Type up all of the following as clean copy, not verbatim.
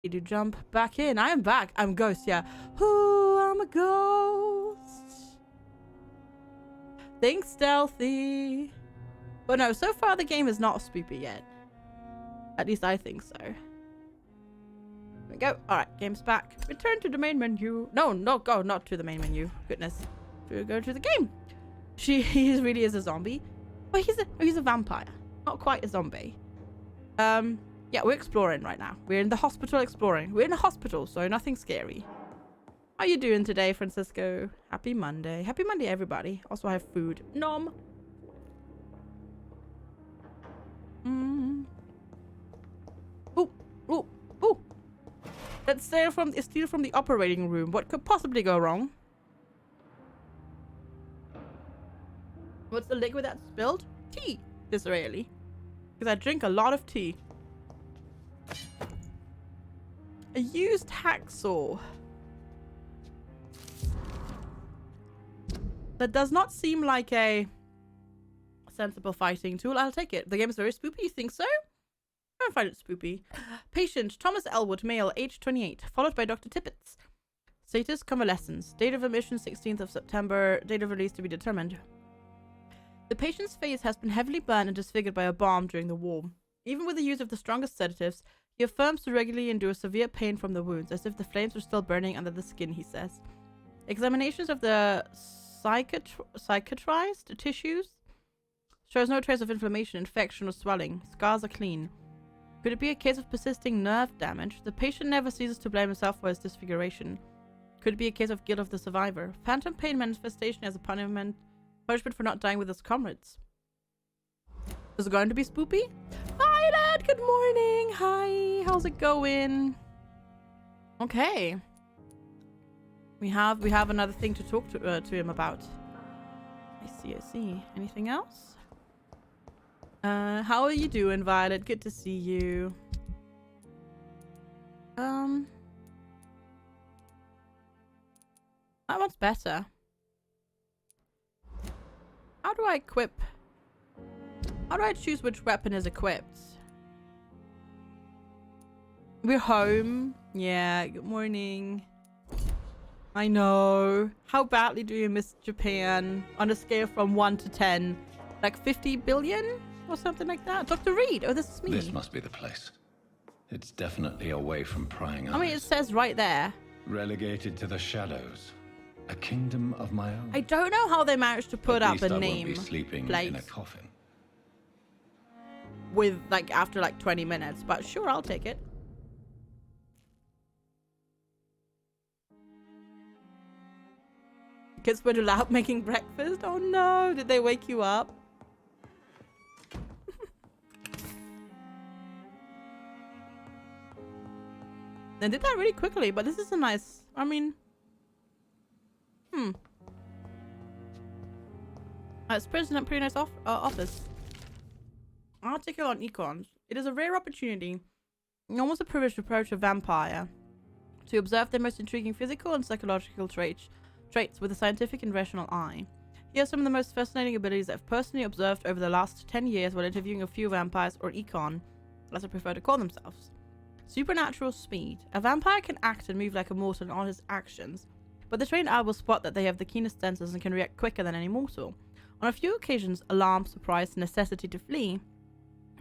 Did you jump back in? I am back. I'm Ghost, yeah. Ooh, I'm a ghost. Think stealthy. But no, so far the game is not spoopy yet. At least I think so. There we go. Alright, game's back. Return to the main menu. No, go not to the main menu. Goodness. We go to the game. He really is a zombie. But he's a vampire. Not quite a zombie. Yeah, we're exploring right now. We're in the hospital exploring. We're in a hospital, so nothing scary. How you doing today, Francisco? Happy Monday. Happy Monday, everybody. Also, I have food. Nom. Ooh. Let's steal from the operating room. What could possibly go wrong? What's the liquid that's spilled? Tea. Disraeli. Because I drink a lot of tea. A used hacksaw. That does not seem like a sensible fighting tool. I'll take it. The game is very spoopy. You think so? I don't find it spoopy. Patient Thomas Elwood, male, age 28, followed by Dr. Tippett. Status convalescence. Date of admission 16th of September. Date of release to be determined. The patient's face has been heavily burned and disfigured by a bomb during the war. Even with the use of the strongest sedatives, he affirms to regularly endure severe pain from the wounds, as if the flames were still burning under the skin, he says. Examinations of the cicatrized tissues shows no trace of inflammation, infection, or swelling. Scars are clean. Could it be a case of persisting nerve damage? The patient never ceases to blame himself for his disfiguration. Could it be a case of guilt of the survivor? Phantom pain manifestation as a punishment for not dying with his comrades. Is it going to be spoopy? Violet, good morning. Hi, how's it going? Okay. We have another thing to talk to him about. I see. Anything else? How are you doing, Violet? Good to see you. That one's better. How do I choose which weapon is equipped? We're home. Yeah, good morning. I know. How badly do you miss Japan? On a scale from 1 to 10. Like 50 billion? Or something like that? Dr. Reid! Oh, this is me. This must be the place. It's definitely away from prying eyes. I mean, it says right there. Relegated to the shadows. A kingdom of my own. I don't know how they managed to put up a I name won't be sleeping plate in a coffin. with after 20 minutes, but sure, I'll take it. Kids were allowed making breakfast. Oh no, did they wake you up? They did that really quickly, but this is a nice, I mean, it's pretty nice office. Article on econs. It is a rare opportunity, almost a privileged approach to vampire, to observe their most intriguing physical and psychological traits with a scientific and rational eye. Here are some of the most fascinating abilities I've personally observed over the last 10 years while interviewing a few vampires, or econ, as I prefer to call themselves. Supernatural speed. A vampire can act and move like a mortal in all his actions, but the trained eye will spot that they have the keenest senses and can react quicker than any mortal. On a few occasions, alarm, surprise, necessity to flee,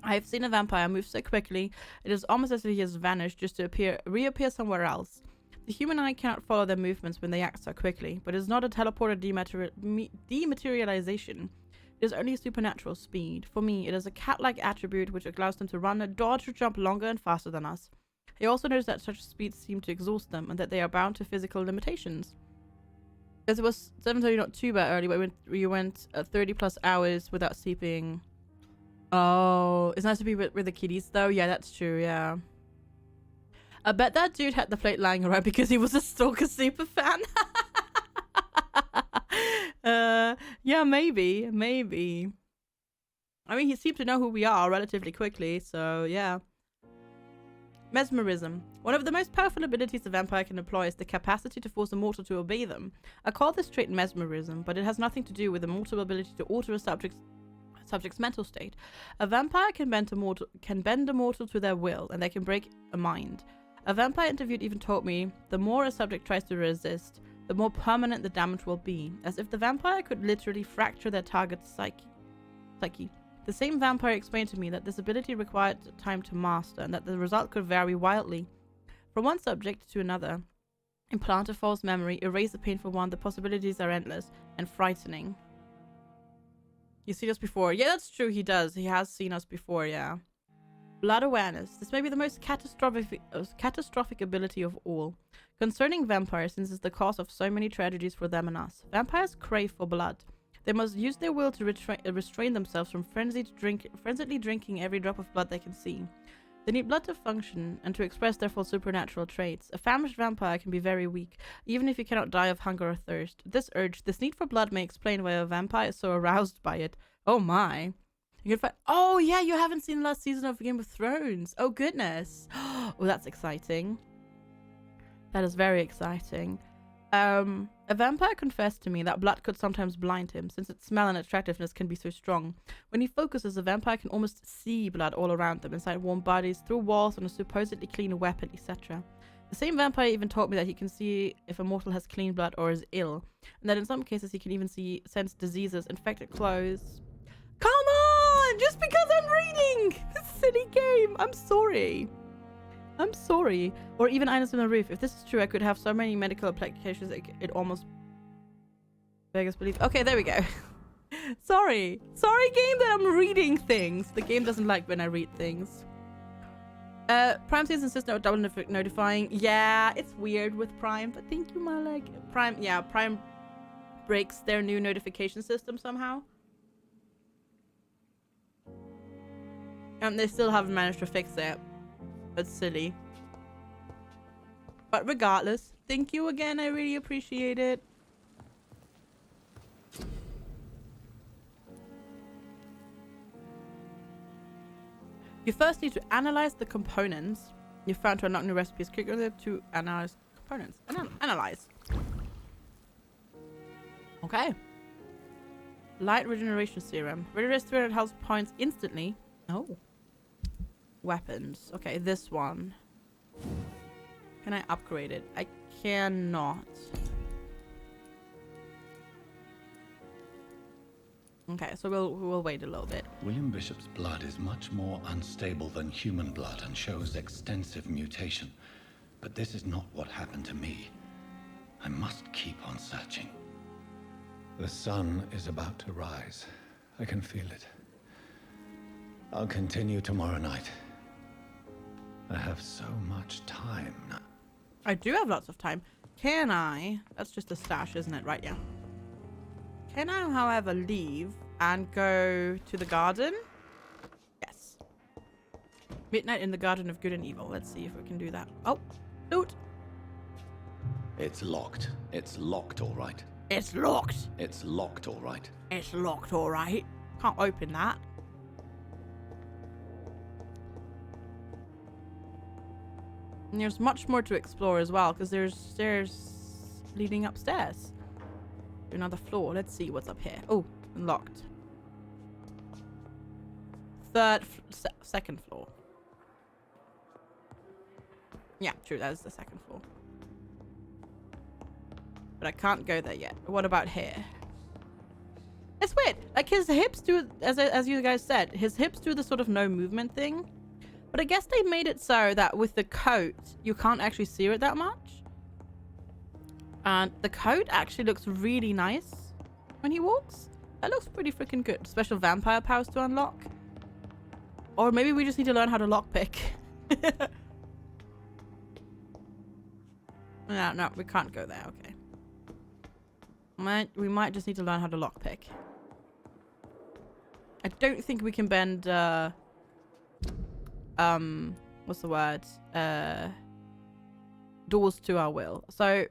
I have seen a vampire move so quickly, it is almost as if he has vanished just to reappear somewhere else. The human eye cannot follow their movements when they act so quickly, but it is not a teleport or dematerialization. It is only supernatural speed. For me, it is a cat-like attribute which allows them to run, dodge, or jump longer and faster than us. I also noticed that such speeds seem to exhaust them and that they are bound to physical limitations. Because it was 7:30, not too bad early, but you went 30 plus hours without sleeping. Oh, it's nice to be with the kiddies though. Yeah, that's true, yeah. I bet that dude had the plate lying around because he was a Stalker super fan. Yeah, maybe. I mean, he seemed to know who we are relatively quickly, so yeah. Mesmerism. One of the most powerful abilities a vampire can employ is the capacity to force a mortal to obey them. I call this trait mesmerism, but it has nothing to do with the mortal ability to alter a subject's mental state. A vampire can bend a mortal to their will, and they can break a mind. A vampire interviewed even told me the more a subject tries to resist, the more permanent the damage will be, as if the vampire could literally fracture their target's psyche. The same vampire explained to me that this ability required time to master, and that the result could vary wildly from one subject to another. Implant a false memory, erase the painful one, the possibilities are endless and frightening. You've seen us before. Yeah, that's true, he does. He has seen us before, yeah. Blood awareness. This may be the most catastrophic ability of all. Concerning vampires, since it's the cause of so many tragedies for them and us. Vampires crave for blood. They must use their will to restrain themselves from frenziedly drinking every drop of blood they can see. They need blood to function and to express their full supernatural traits. A famished vampire can be very weak, even if he cannot die of hunger or thirst. This need for blood may explain why a vampire is so aroused by it. Oh my. You can find— oh yeah, you haven't seen the last season of Game of Thrones. Oh goodness. Oh, that's exciting. That is very exciting. A vampire confessed to me that blood could sometimes blind him, since its smell and attractiveness can be so strong. When he focuses, a vampire can almost see blood all around them, inside warm bodies, through walls, on a supposedly clean weapon, etc. The same vampire even told me that he can see if a mortal has clean blood or is ill, and that in some cases he can even sense diseases, infected clothes. Come on! Just because I'm reading this silly game! I'm sorry. I'm sorry. Or even Ines on the Roof. If this is true, I could have so many medical applications it almost beggars belief. Okay, there we go. Sorry. Sorry, game, that I'm reading things. The game doesn't like when I read things. Prime says insist no double notifying. Yeah, it's weird with Prime, but thank you, my leg. Prime, yeah, Prime breaks their new notification system somehow. And they still haven't managed to fix it. That's silly. But regardless, thank you again. I really appreciate it. You first need to analyze the components you found to unlock new recipes. Click on it to analyze components. Analyze. Okay. Light regeneration serum. Regenerates 300 health points instantly. Oh. Weapons. Okay, this one. Can I upgrade it? I cannot. Okay, so we'll wait a little bit. William Bishop's blood is much more unstable than human blood and shows extensive mutation. But this is not what happened to me. I must keep on searching. The sun is about to rise. I can feel it. I'll continue tomorrow night. I have so much time now. I do have lots of time. Can I? That's just a stash, isn't it? Right, yeah. Can I, however, leave and go to the garden? Yes. Midnight in the Garden of Good and Evil. Let's see if we can do that. Oh, loot. It's locked. It's locked, all right. It's locked. It's locked, all right. It's locked, all right. Can't open that. And there's much more to explore as well, because there's stairs leading upstairs to another floor. Let's see what's up here. Oh, unlocked. Second floor. Yeah, true. That is the second floor. But I can't go there yet. What about here? It's weird. Like his hips do, as you guys said, his hips do the sort of no movement thing. But I guess they made it so that with the coat, you can't actually see it that much. And the coat actually looks really nice when he walks. That looks pretty freaking good. Special vampire powers to unlock. Or maybe we just need to learn how to lockpick. No, we can't go there. Okay. We might just need to learn how to lockpick. I don't think we can bend, what's the word? Doors to our will. So,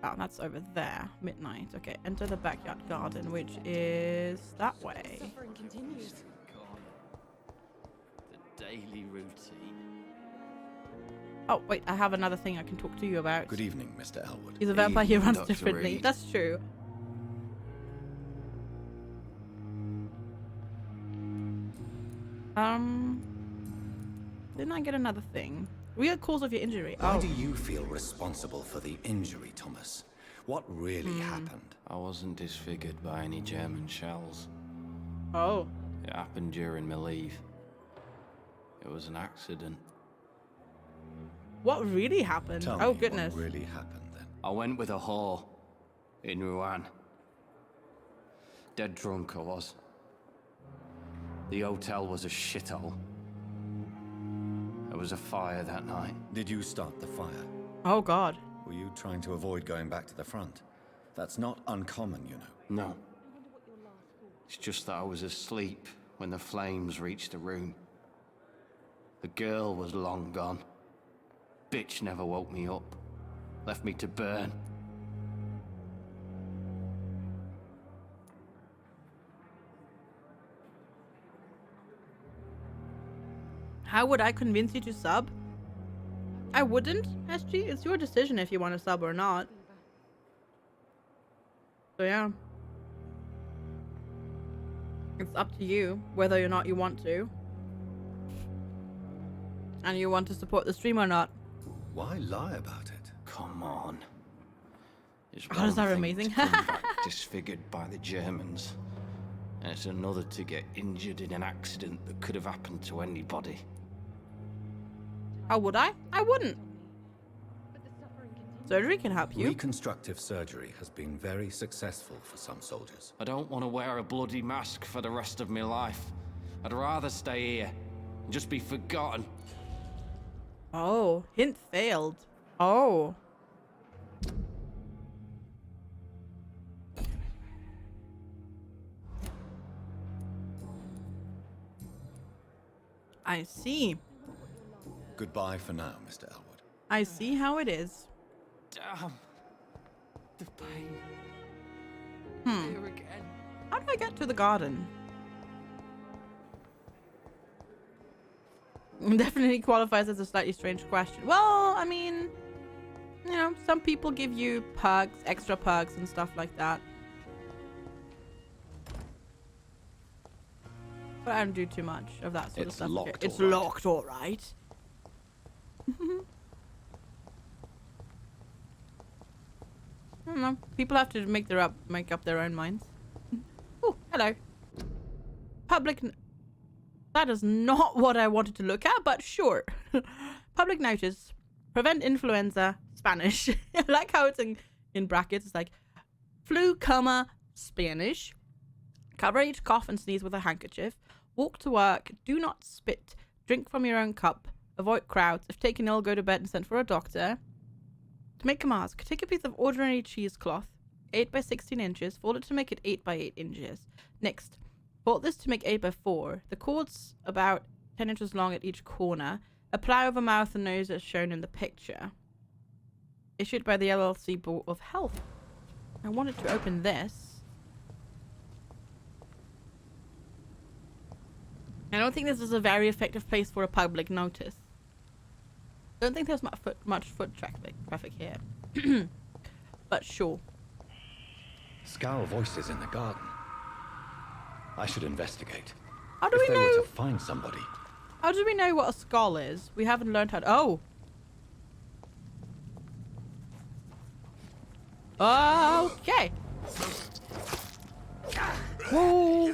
oh, that's over there. Midnight. Okay, enter the backyard garden, which is that way. Suffering continues. The daily routine. Oh, wait, I have another thing I can talk to you about. Good evening, Mr. Elwood. He's a vampire, he runs Dr. differently. Reid. That's true. Didn't I get another thing? Real cause of your injury. Why Oh. do you feel responsible for the injury, Thomas? What really happened? I wasn't disfigured by any German shells. Oh. It happened during my leave. It was an accident. What really happened? Tell Oh, me goodness. what really happened then. I went with a whore in Rouen. Dead drunk I was. The hotel was a shithole. There was a fire that night. Did you start the fire? Oh, God. Were you trying to avoid going back to the front? That's not uncommon, you know. No. It's just that I was asleep when the flames reached the room. The girl was long gone. Bitch never woke me up. Left me to burn. How would I convince you to sub? I wouldn't, SG. It's your decision if you want to sub or not. So yeah. It's up to you whether or not you want to. And you want to support the stream or not. Why lie about it? Come on. It's Oh, is that one thing amazing? to come back disfigured by the Germans. And it's another to get injured in an accident that could have happened to anybody. How would I? I wouldn't. Surgery can help you. Reconstructive surgery has been very successful for some soldiers. I don't want to wear a bloody mask for the rest of my life. I'd rather stay here and just be forgotten. Oh, hint failed. Oh. I see. Goodbye for now, Mr. Elwood. I see how it is. Damn. The pain. Here again. How do I get to the garden? Definitely qualifies as a slightly strange question. Well, I mean, you know, some people give you perks, extra perks and stuff like that. But I don't do too much of that sort of It's stuff. locked, It's all right. locked, all right. I don't know. People have to make up their own minds. Oh, hello. That is not what I wanted to look at, but sure. Public notice. Prevent influenza, Spanish. I like how it's in brackets. It's like flu, Spanish. Cover each cough and sneeze with a handkerchief. Walk to work. Do not spit. Drink from your own cup. Avoid crowds. If taken ill, go to bed and send for a doctor. To make a mask, take a piece of ordinary cheesecloth, 8 by 16 inches, fold it to make it 8 by 8 inches. Next, fold this to make 8 by 4. The cord's about 10 inches long at each corner. Apply over mouth and nose as shown in the picture. Issued by the LLC Board of Health. I wanted to open this. I don't think this is a very effective place for a public notice. Don't think there's much foot traffic here. But sure. Scowl voices in the garden. I should investigate. How do If we they were know? to find somebody. How do we know what a skull is? We haven't learned how to. Oh. Okay. Whoa.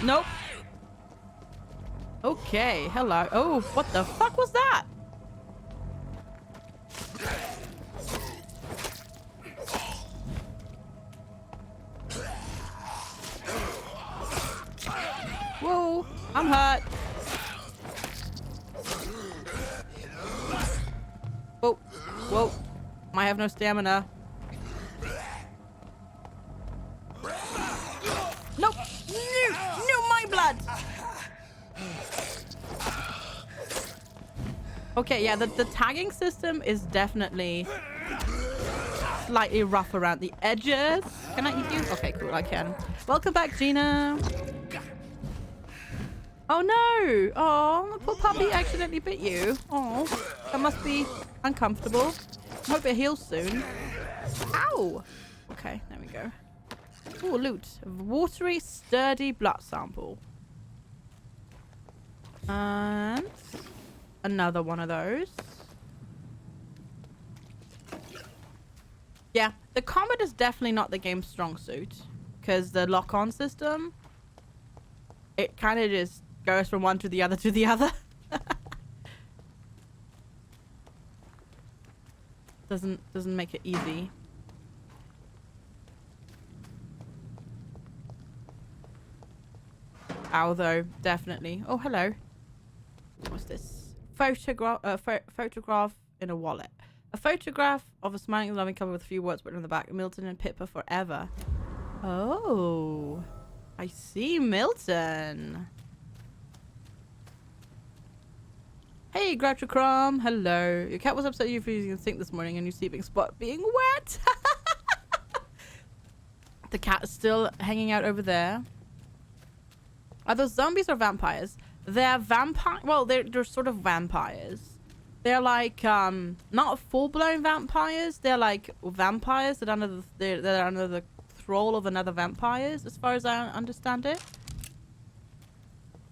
Nope. Okay, hello. Oh, what the fuck was that? Whoa, I'm hurt. Whoa, whoa. I have no stamina. Nope. No, my blood. Okay, yeah, the tagging system is definitely slightly rough around the edges. Can I eat you? Okay, cool, I can. Welcome back, Gina. Oh no! Oh, the poor puppy accidentally bit you. Oh, that must be uncomfortable. I hope it heals soon. Ow! Okay, there we go. Oh, loot. Watery, sturdy blood sample. And another one of those. Yeah, the combat is definitely not the game's strong suit. Because the lock-on system, it kind of just goes from one to the other to the other. Doesn't make it easy. Although, definitely. Oh, hello. What's this? Photograph in a wallet. A photograph of a smiling, loving couple with a few words written on the back. Milton and Pippa forever. Oh, I see, Milton. Hey, Groucho Crumb. Hello. Your cat was upset you for using the sink this morning and your sleeping spot being wet. The cat is still hanging out over there. Are those zombies or vampires? They're vampire. Well, they're sort of vampires. They're like not full-blown vampires. They're like vampires that they're under the thrall of another vampires, as far as I understand it.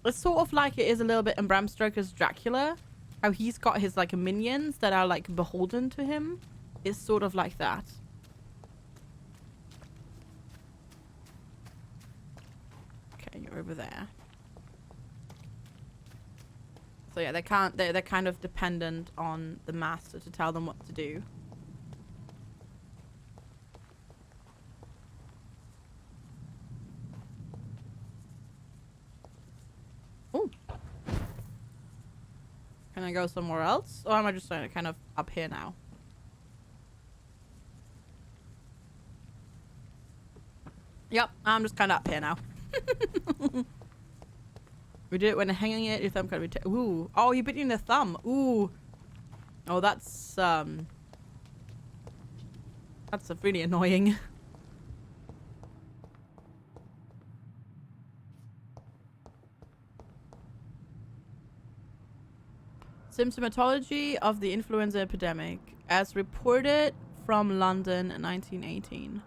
It's sort of like it is a little bit in Bram Stoker's Dracula, how he's got his like minions that are like beholden to him. It's sort of like that. Okay, you're over there. So yeah, they're kind of dependent on the master to tell them what to do. Oh. Can I go somewhere else? Or am I just kind of up here now? Yep, I'm just kind of up here now. We did it when hanging it. Your thumb can be. Ooh. Oh, you bit you in the thumb. Ooh. Oh, that's really annoying. Symptomatology of the influenza epidemic, as reported from London in 1918.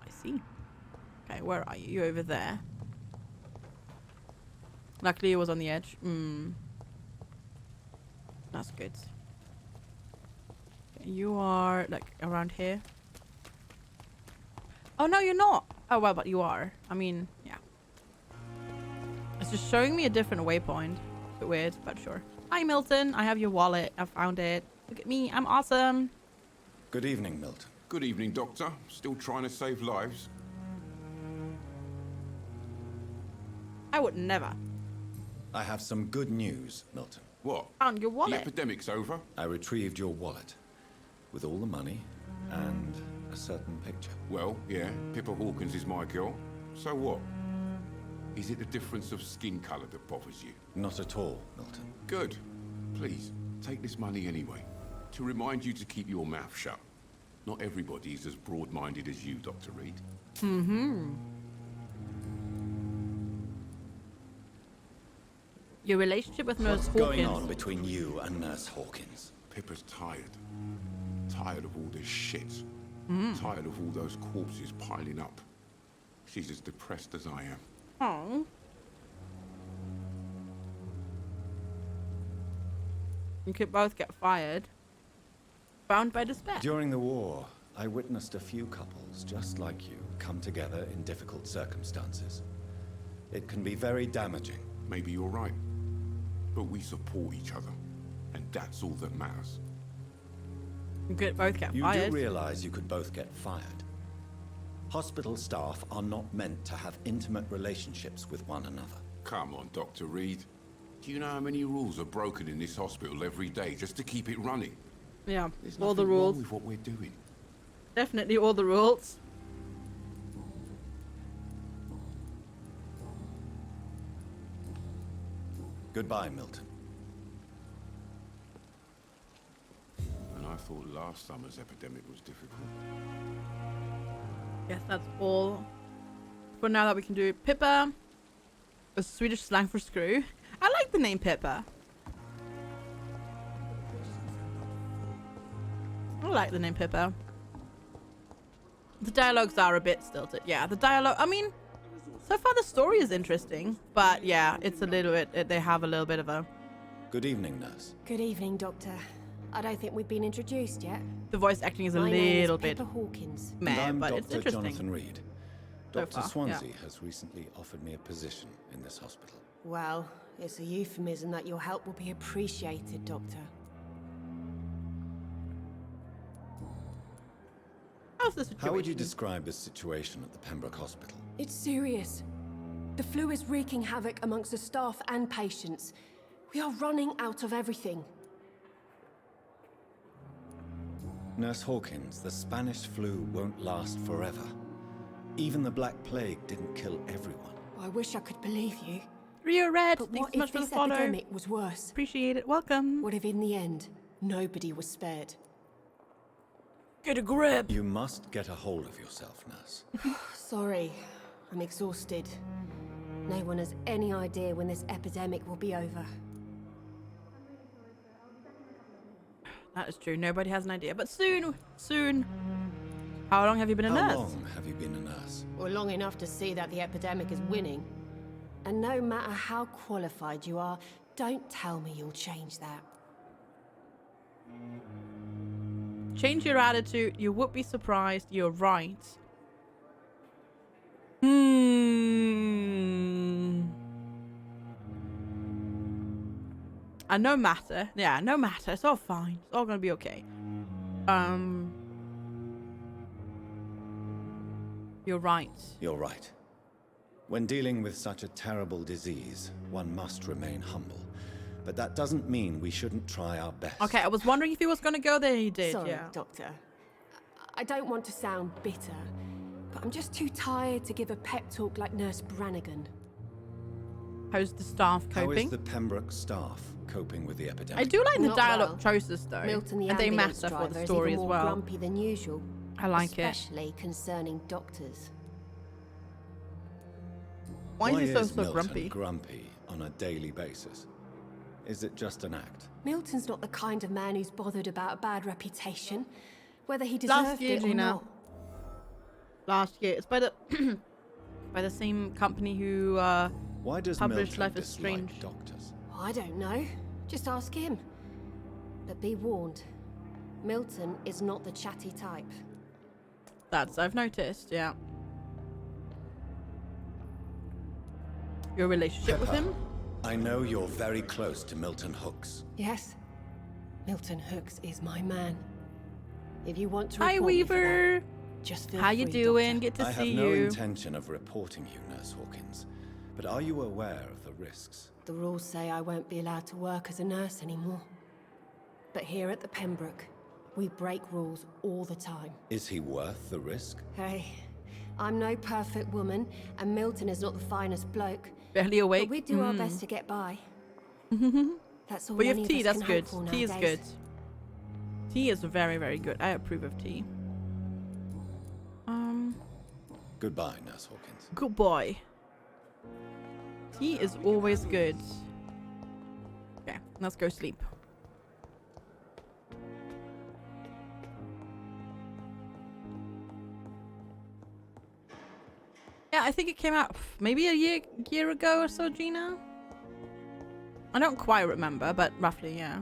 I see. Okay, where are you? You're over there. Luckily, it was on the edge. That's good. Okay, you are, like, around here. Oh, no, you're not. Oh, well, but you are. I mean, yeah. It's just showing me a different waypoint. A bit weird, but sure. Hi, Milton. I have your wallet. I found it. Look at me. I'm awesome. Good evening, Milton. Good evening, Doctor. Still trying to save lives? I would never. I have some good news, Milton. What? Found your The wallet. epidemic's over? I retrieved your wallet with all the money and a certain picture. Well, yeah, Pippa Hawkins is my girl. So what? Is it the difference of skin colour that bothers you? Not at all, Milton. Good. Please, take this money anyway. To remind you to keep your mouth shut. Not everybody is as broad-minded as you, Dr. Reid. Your relationship with Nurse What's Hawkins. going on between you and Nurse Hawkins? Pippa's tired. Tired of all this shit. Tired of all those corpses piling up. She's as depressed as I am. Oh. You could both get fired. Bound by despair. During the war, I witnessed a few couples just like you come together in difficult circumstances. It can be very damaging. Maybe you're right. But we support each other. And that's all that matters. You could both get You fired. do realize you could both get fired. Hospital staff are not meant to have intimate relationships with one another. Come on, Dr. Reid. Do you know how many rules are broken in this hospital every day just to keep it running? Yeah, There's all the nothing wrong rules. with what we're doing. Definitely all the rules. Goodbye, Milton. And I thought last summer's epidemic was difficult. Yes, that's all for now that we can do. Pippa, a Swedish slang for screw. I like the name Pippa. I like the name Pippa. The dialogues are a bit stilted. Yeah, the dialogue, I mean, So far, the story is interesting, but yeah, it's a little bit. They have a little bit of a. Good evening, nurse. Good evening, Doctor. I don't think we've been introduced yet. The voice acting is a My name little is bit Pepper Hawkins. And meh, I'm but Dr. it's interesting. Jonathan Reid. So Dr. far, Swansea yeah. has recently offered me a position in this hospital. Well, it's a euphemism that your help will be appreciated, Doctor. How's the situation? How would you describe the situation at the Pembroke Hospital? It's serious. The flu is wreaking havoc amongst the staff and patients. We are running out of everything. Nurse Hawkins, the Spanish flu won't last forever. Even the Black Plague didn't kill everyone. I wish I could believe you. Rio Red, But thanks what so much if for the this follow. epidemic was worse? Appreciate it. Welcome. What if in the end, nobody was spared? Get a grip. You must get a hold of yourself, nurse. Sorry, I'm exhausted. No one has any idea when this epidemic will be over. That is true. Nobody has an idea, but soon, soon. How long have you been a How nurse? long have you been a nurse? Or long enough to see that the epidemic is winning. And no matter how qualified you are, don't tell me you'll change that. Change your attitude. You would be surprised. You're right. And no matter. Yeah, no matter. It's all fine. It's all gonna be okay. You're right. You're right. When dealing with such a terrible disease, one must remain humble. But that doesn't mean we shouldn't try our best. Okay, I was wondering if he was gonna go there. He did. Sorry, yeah. Doctor. I don't want to sound bitter, but I'm just too tired to give a pep talk like Nurse Brannigan. How's the staff How is coping? the Pembroke staff coping with the epidemic? I do like the Not dialogue well. choices though, Milton, the and they ambulance matter for driver, the is story even as more well. grumpy than usual. I like it. Especially concerning doctors. Why is he so Milton grumpy? grumpy on a daily basis? Is it just an act? Milton's not the kind of man who's bothered about a bad reputation, whether he Last deserved year, it or Gina. not. Last year, it's by the by the same company who Why does published Milton Life is dislike Strange. doctors? I don't know. Just ask him. But be warned, Milton is not the chatty type. That's I've noticed. Yeah. Your relationship with Pepper, him? I know you're very close to Milton Hooks. Yes, Milton Hooks is my man. If you want to Hi, report me for Weaver. that, just feel How you free, doing? Doctor. Good to I have see no you. intention of reporting you, Nurse Hawkins. But are you aware of the risks? The rules say I won't be allowed to work as a nurse anymore. But here at the Pembroke, we break rules all the time. Is he worth the risk? Hey, I'm no perfect woman, and Milton is not the finest bloke. Barely awake. But we do our best to get by. That's all But you any have of tea. us That's can good. hope for Tea is nowadays. good. Tea is very, very good. I approve of tea. Goodbye, Nurse Hawkins. Good boy. Tea is always good. Okay, let's go sleep. Yeah, I think it came out maybe a year ago or so, Gina. I don't quite remember, but roughly, yeah.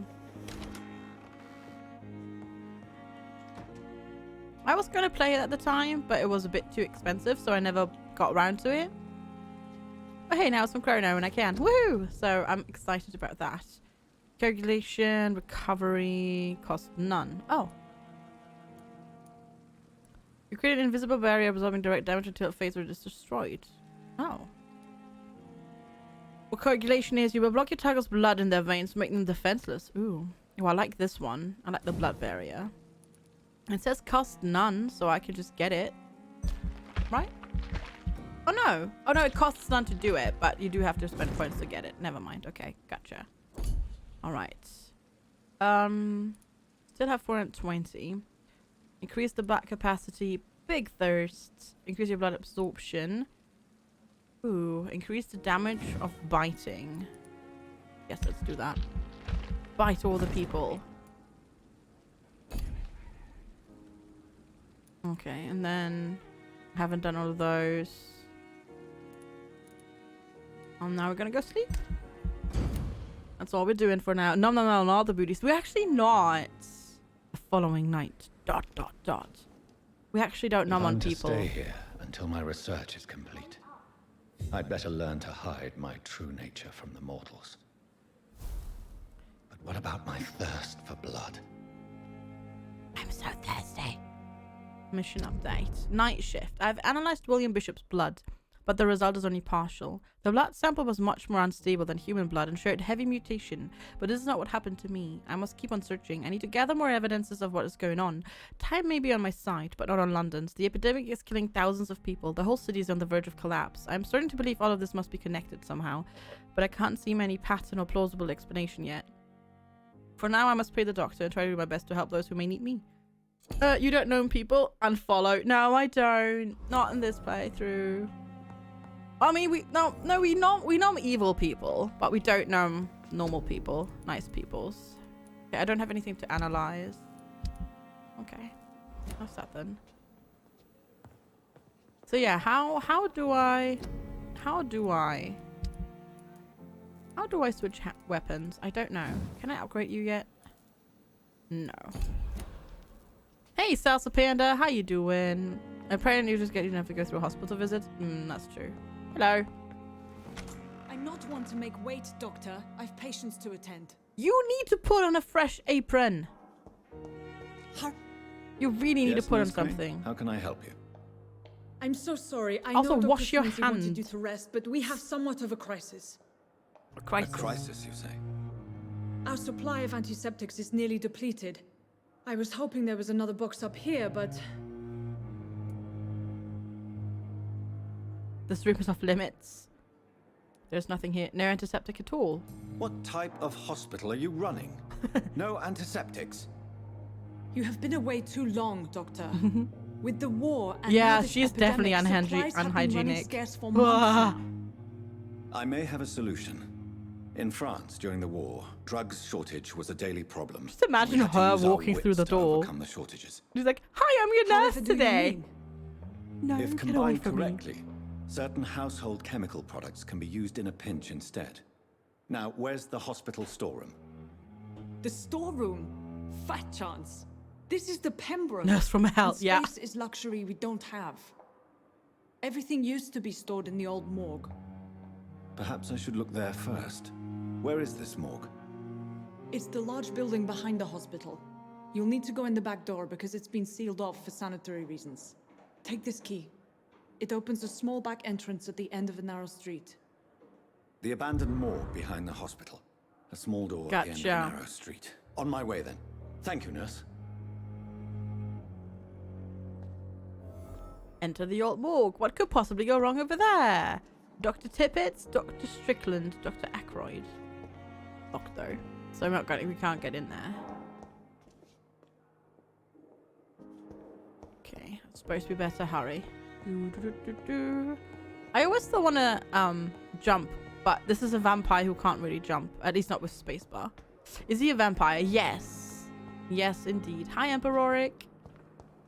I was gonna play it at the time, but it was a bit too expensive, so I never got around to it. But hey, now it's on Chrono and I can. Woohoo! So I'm excited about that. Calculation, recovery, cost none. Oh. You create an invisible barrier absorbing direct damage until it fades or is destroyed. Oh. What coagulation is, you will block your target's blood in their veins, making them defenseless. Ooh. Oh, I like this one. I like the blood barrier. It says cost none, so I could just get it. Right? Oh no. Oh no, it costs none to do it, but you do have to spend points to get it. Never mind. Okay, gotcha. Alright. Still have 420. Increase the blood capacity. Big thirst. Increase your blood absorption. Ooh, increase the damage of biting. Yes, let's do that. Bite all the people. Okay, and then haven't done all of those. Now we're gonna go sleep. That's all we're doing for now. No, not the booties. We're actually not. The following night. ... We actually don't nom on I'm to people. stay here until my research is complete. I'd better learn to hide my true nature from the mortals. But what about my thirst for blood? I'm so thirsty. Mission update. Night shift. I've analyzed William Bishop's blood, but the result is only partial. The blood sample was much more unstable than human blood and showed heavy mutation, but this is not what happened to me. I must keep on searching. I need to gather more evidences of what is going on. Time may be on my side, but not on London's. The epidemic is killing thousands of people. The whole city is on the verge of collapse. I'm starting to believe all of this must be connected somehow, but I can't see any pattern or plausible explanation yet. For now, I must pray the doctor and try to do my best to help those who may need me. You don't know people? Unfollow. No, I don't. Not in this playthrough. I mean, we know evil people, but we don't know normal people, nice peoples. Okay, I don't have anything to analyze. Okay, that's that then. So yeah, how do I switch weapons? I don't know. Can I upgrade you yet? No. Hey, Salsa Panda, how you doing? Apparently you just get enough to go through a hospital visit. That's true. Hello. I'm not one to make wait, Doctor. I've patients to attend. You need to put on a fresh apron. You really need to put on Miss Crane. something. How can I help you? I'm so sorry. I Also, know Dr. wash your Frenzy wanted hand. you to rest, but we have somewhat of a crisis. A crisis. A crisis, you say? Our supply of antiseptics is nearly depleted. I was hoping there was another box up here, but This room is off limits. There's nothing here. No antiseptic at all. What type of hospital are you running? No antiseptics? you have been away too long, Doctor. With the war and Yeah, now this she's definitely epidemic, supplies have been running unhygienic. scarce for months now. I may have a solution. In France, during the war, drugs shortage was a daily problem. Just imagine We had to her use our walking through wits the to door. overcome the shortages. She's like, "Hi, I'm your nurse However do you today." mean? No, If get away combined from me. correctly, certain household chemical products can be used in a pinch instead. Now, where's the hospital storeroom? The storeroom? Fat chance. This is the Pembroke. Nurse from hell. And Yeah. space is luxury we don't have. Everything used to be stored in the old morgue. Perhaps I should look there first. Where is this morgue? It's the large building behind the hospital. You'll need to go in the back door because it's been sealed off for sanitary reasons. Take this key. It opens a small back entrance at the end of a narrow street. The abandoned morgue behind the hospital. A small door at the end of Gotcha. a narrow street. On my way then. Thank you, nurse. Enter the old morgue. What could possibly go wrong over there? Dr. Tippett, Dr. Strickland, Dr. Ackroyd. Doctor. So we can't get in there. Okay, it's supposed to be better. Hurry. I always still want to jump, but this is a vampire who can't really jump. At least not with spacebar. Is he a vampire? Yes. Yes, indeed. Hi, Emperoric.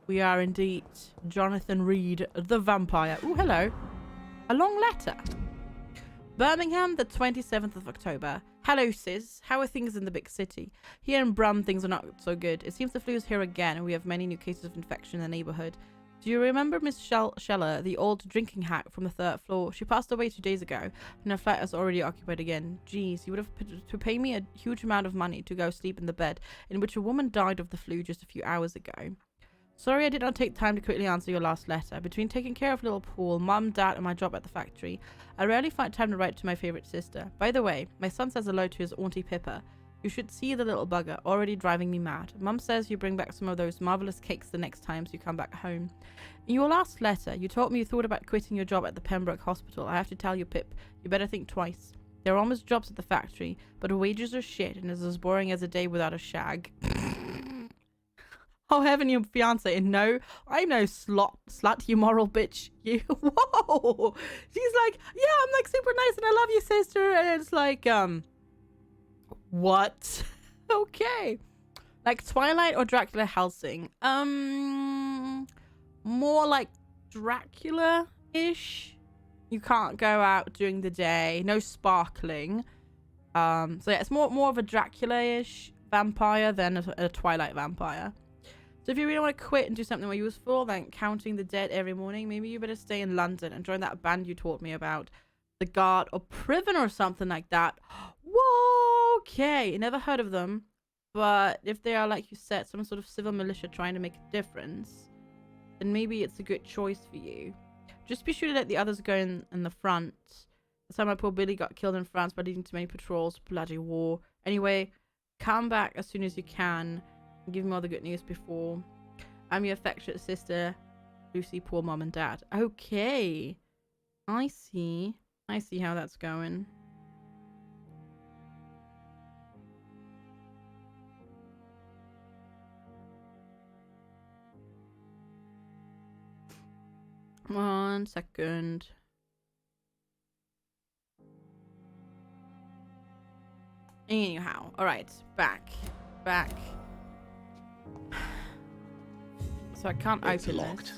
We are indeed Jonathan Reid, the vampire. Oh, hello. A long letter. Birmingham, the 27th of October. Hello, sis. How are things in the big city? Here in Brum, things are not so good. It seems the flu is here again, and we have many new cases of infection in the neighborhood. Do you remember Miss Scheller, the old drinking hack from the 3rd floor? She passed away 2 days ago, and her flat is already occupied again. Geez, you would have to pay me a huge amount of money to go sleep in the bed in which a woman died of the flu just a few hours ago. Sorry I did not take time to quickly answer your last letter. Between taking care of little Paul, Mum, Dad, and my job at the factory, I rarely find time to write to my favorite sister. By the way, my son says hello to his Auntie Pippa. You should see the little bugger, already driving me mad. Mum says you bring back some of those marvelous cakes the next time you come back home. In your last letter, you told me you thought about quitting your job at the Pembroke Hospital. I have to tell you, Pip, you better think twice. There are almost jobs at the factory, but the wages are shit and it's as boring as a day without a shag. Oh, having your fiance, and no, I'm no slut, you moral bitch. You, whoa. She's like, yeah, I'm like super nice and I love you, sister. And it's like, what? Okay. Like Twilight or Dracula Helsing? More like Dracula-ish. You can't go out during the day. No sparkling. So yeah, it's more of a Dracula-ish vampire than a Twilight vampire. So if you really want to quit and do something more useful than counting the dead every morning, maybe you better stay in London and join that band you taught me about. The Guard or Priven or something like that. Whoa, okay. Never heard of them. But if they are, like you said, some sort of civil militia trying to make a difference, then maybe it's a good choice for you. Just be sure to let the others go in the front. That's how my poor Billy got killed in France by leading too many patrols. Bloody war. Anyway, come back as soon as you can. And give me all the good news before. I'm your affectionate sister, Lucy, poor mom and dad. Okay. I see. I see how that's going. One second. Anyhow, alright. Back. So I can't It's open locked.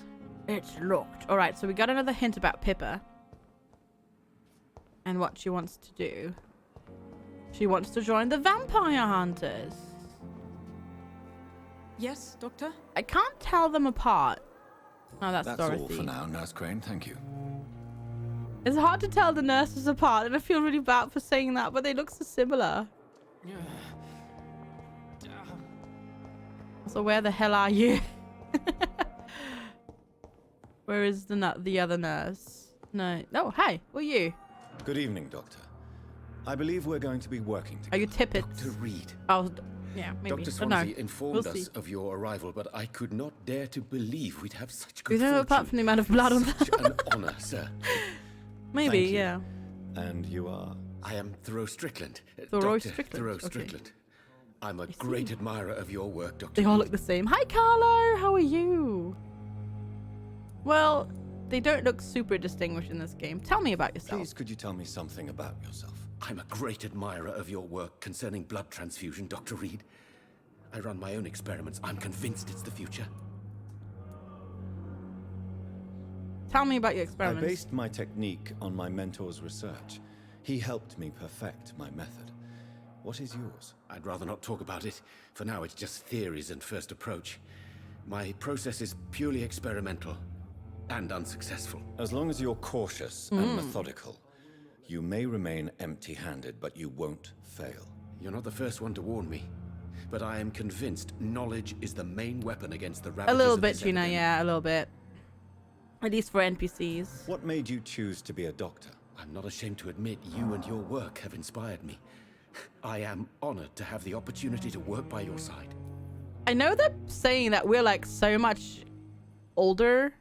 this. It's locked. Alright, so we got another hint about Pippa. And what she wants to do. She wants to join the Vampire Hunters. Yes, Doctor? I can't tell them apart. Oh, that's Dorothy. all for now, Nurse Crane. Thank you. It's hard to tell the nurses apart, and I feel really bad for saying that, but they look so similar. So where the hell are you? Where is the other nurse? No. Oh, hi. Who are you? Good evening, Doctor. I believe we're going to be working together. Are you Tippett? Dr. Reid. Oh, yeah, maybe. Dr. Don't know. Swansea informed We'll us see. of your arrival, but I could not dare to believe we'd have such good You know, apart from the amount of blood on Such that. an honor, sir. Maybe, Thank you. yeah. And you are? I am Thoreau Strickland. Thoreau Dr. Strickland, Thoreau okay. Strickland. I'm a great admirer of your work, Dr. They all Reid. look the same. Hi, Carlo. How are you? Well, they don't look super distinguished in this game. Tell me about yourself. Please, could you tell me something about yourself? I'm a great admirer of your work concerning blood transfusion, Dr. Reid. I run my own experiments. I'm convinced it's the future. Tell me about your I experiments. based my technique on my mentor's research. He helped me perfect my method. What is yours? I'd rather not talk about it. For now, it's just theories and first approach. My process is purely experimental and unsuccessful. As long as you're cautious and methodical, you may remain empty-handed, but you won't fail. You're not the first one to warn me, but I am convinced knowledge is the main weapon against the A ravages little of bit, this Gina. epidemic. Yeah, a little bit. At least for NPCs. What made you choose to be a doctor? I'm not ashamed to admit you and your work have inspired me. I am honored to have the opportunity to work by your side. I know they're saying that we're like so much older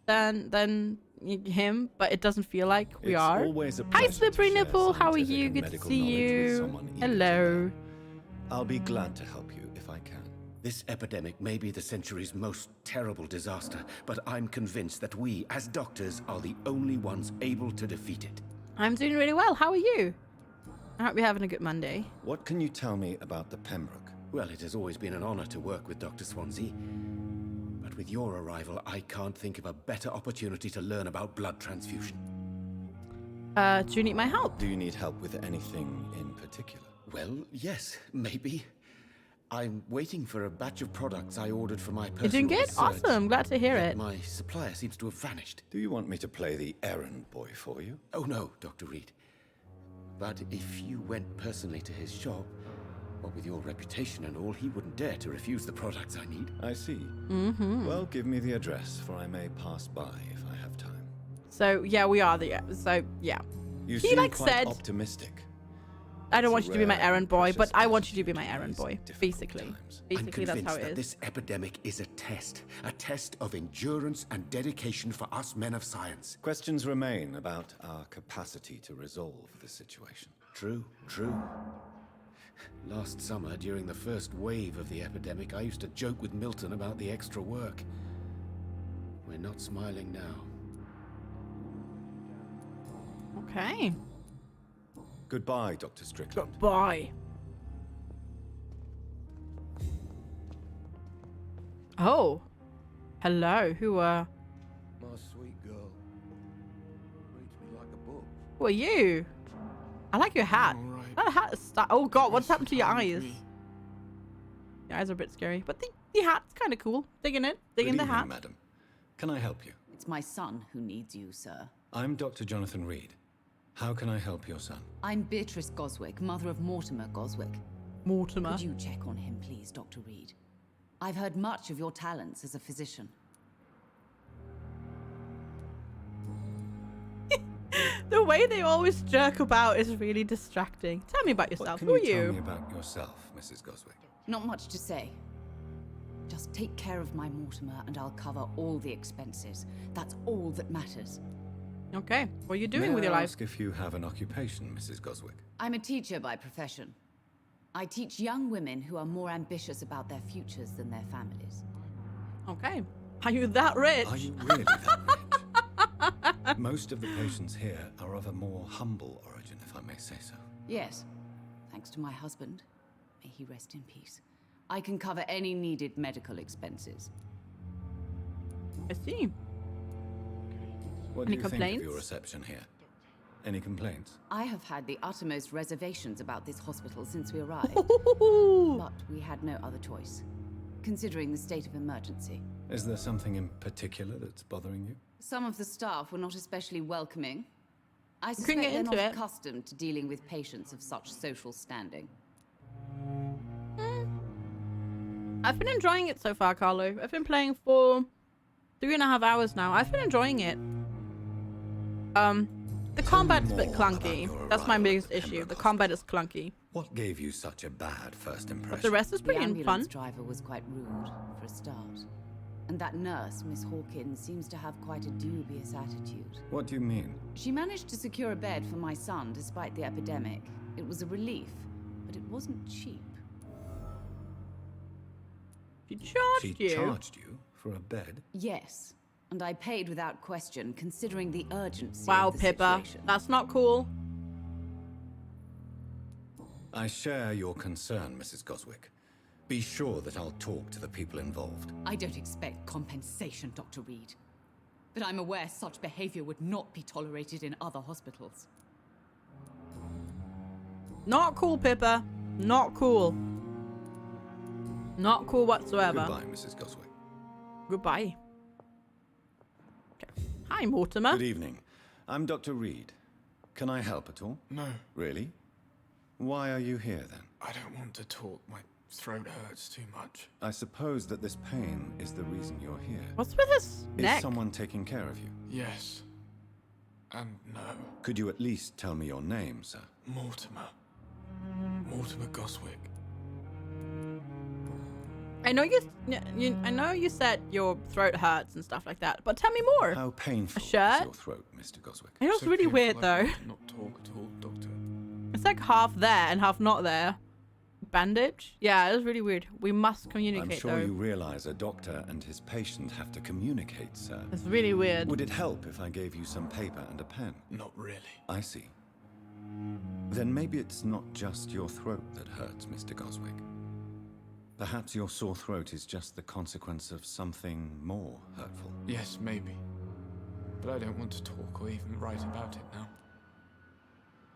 than him, but it doesn't feel like we It's are. always a Hi, pleasure to Slippery share Nipple. How are scientific you? and Good to medical see knowledge with you. someone eager to Hello. learn. I'll be glad to help you if I can. This epidemic may be the century's most terrible disaster, but I'm convinced that we, as doctors, are the only ones able to defeat it. I'm doing really well. How are you? I hope you're having a good Monday. What can you tell me about the Pembroke? Well, it has always been an honor to work with Dr. Swansea. But with your arrival, I can't think of a better opportunity to learn about blood transfusion. Do you need my help? Do you need help with anything in particular? Well, yes, maybe. I'm waiting for a batch of products I ordered for my personal You're doing good? research. Awesome. Glad to hear Yet it. My supplier seems to have vanished. Do you want me to play the errand boy for you? Oh no, Dr. Reid. But if you went personally to his shop, what with your reputation and all, he wouldn't dare to refuse the products I need. I see. Well, give me the address, for I may pass by if I have time. So, yeah, we are the... So, yeah. You He, seem like, quite said- optimistic. I don't It's want a you to be my rare errand boy, precious but I want you to be attitude my to errand these boy. difficult Basically. times. I'm Basically, that's convinced how it that is. this epidemic is a test of endurance and dedication for us men of science. Questions remain about our capacity to resolve the situation. True. Last summer, during the first wave of the epidemic, I used to joke with Milton about the extra work. We're not smiling now. Okay. Goodbye, Dr. Strickland. Bye. Oh. Hello. Who, My sweet girl. Reads me like Who are you? I like your hat. I'm all right. That hat is oh god, what's Waste happened to your your time with eyes? me. Your eyes are a bit scary, but the hat's kind of cool. Digging it. Digging Good the evening, hat. madam. Can I help you? It's my son who needs you, sir. I'm Dr. Jonathan Reid. How can I help your son? I'm Beatrice Goswick, mother of Mortimer Goswick. Mortimer. Could you check on him, please, Dr. Reid? I've heard much of your talents as a physician. The way they always jerk about is really distracting. Tell me about What yourself. can Who are you tell you? me about yourself, Mrs. Goswick? Not much to say. Just take care of my Mortimer and I'll cover all the expenses. That's all that matters. Okay. What are you doing May with your I life? ask if you have an occupation, Mrs. Goswick? I'm a teacher by profession. I teach young women who are more ambitious about their futures than their families. Okay. Are you that rich? Are you really that rich? Most of the patients here are of a more humble origin, if I may say so. Yes, thanks to my husband. May he rest in peace. I can cover any needed medical expenses. I see. What Any do you think complaints? of your reception here? Any complaints? I have had the uttermost reservations about this hospital since we arrived, Ooh. but we had no other choice, considering the state of emergency. Is there something in particular that's bothering you? Some of the staff were not especially welcoming. I couldn't suspect get they're into not it. accustomed to dealing with patients of such social standing. I've been enjoying it so far, Carlo. I've been playing for 3.5 hours now. I've been enjoying it. The combat's a bit more clunky. about your That's my arrival biggest at issue. Pembroke The combat is clunky. What gave you such a bad first impression? But the rest is The pretty ambulance fun. driver was quite rude, for a start. And that nurse, Miss Hawkins, seems to have quite a dubious attitude. What do you mean? She managed to secure a bed for my son despite the epidemic. It was a relief, but it wasn't cheap. She charged She you. charged you for a bed? Yes, and I paid without question, considering the urgency Wow, of the Pippa. situation. That's not cool. I share your concern, Mrs. Goswick. Be sure that I'll talk to the people involved. I don't expect compensation, Dr. Reid. But I'm aware such behavior would not be tolerated in other hospitals. Not cool, Pippa. Not cool. Not cool whatsoever. Goodbye, Mrs. Goswick. Goodbye. Okay. Hi, Mortimer. Good evening. I'm Dr. Reid. Can I help at all? No, Really? Why are you here then? I don't want to talk. My throat hurts too much. I suppose that this pain is the reason you're here. What's with his Is neck? someone taking care of you? Yes. And no. Could you at least tell me your name, sir? Mortimer. Mortimer Goswick. I know I know you said your throat hurts and stuff like that, but tell me more. How painful is shirt? your throat, Mr. Goswick? I know it's So really painful weird I'd though. rather not talk at all, Doctor. It's like half there and half not there. Bandage? Yeah, it's really weird. We must communicate I'm sure though. you realize a doctor and his patient have to communicate, sir. It's really weird. Would it help if I gave you some paper and a pen? Not really. I see. Then maybe it's not just your throat that hurts, Mr. Goswick. Perhaps your sore throat is just the consequence of something more hurtful. Yes, maybe. But I don't want to talk or even write about it now.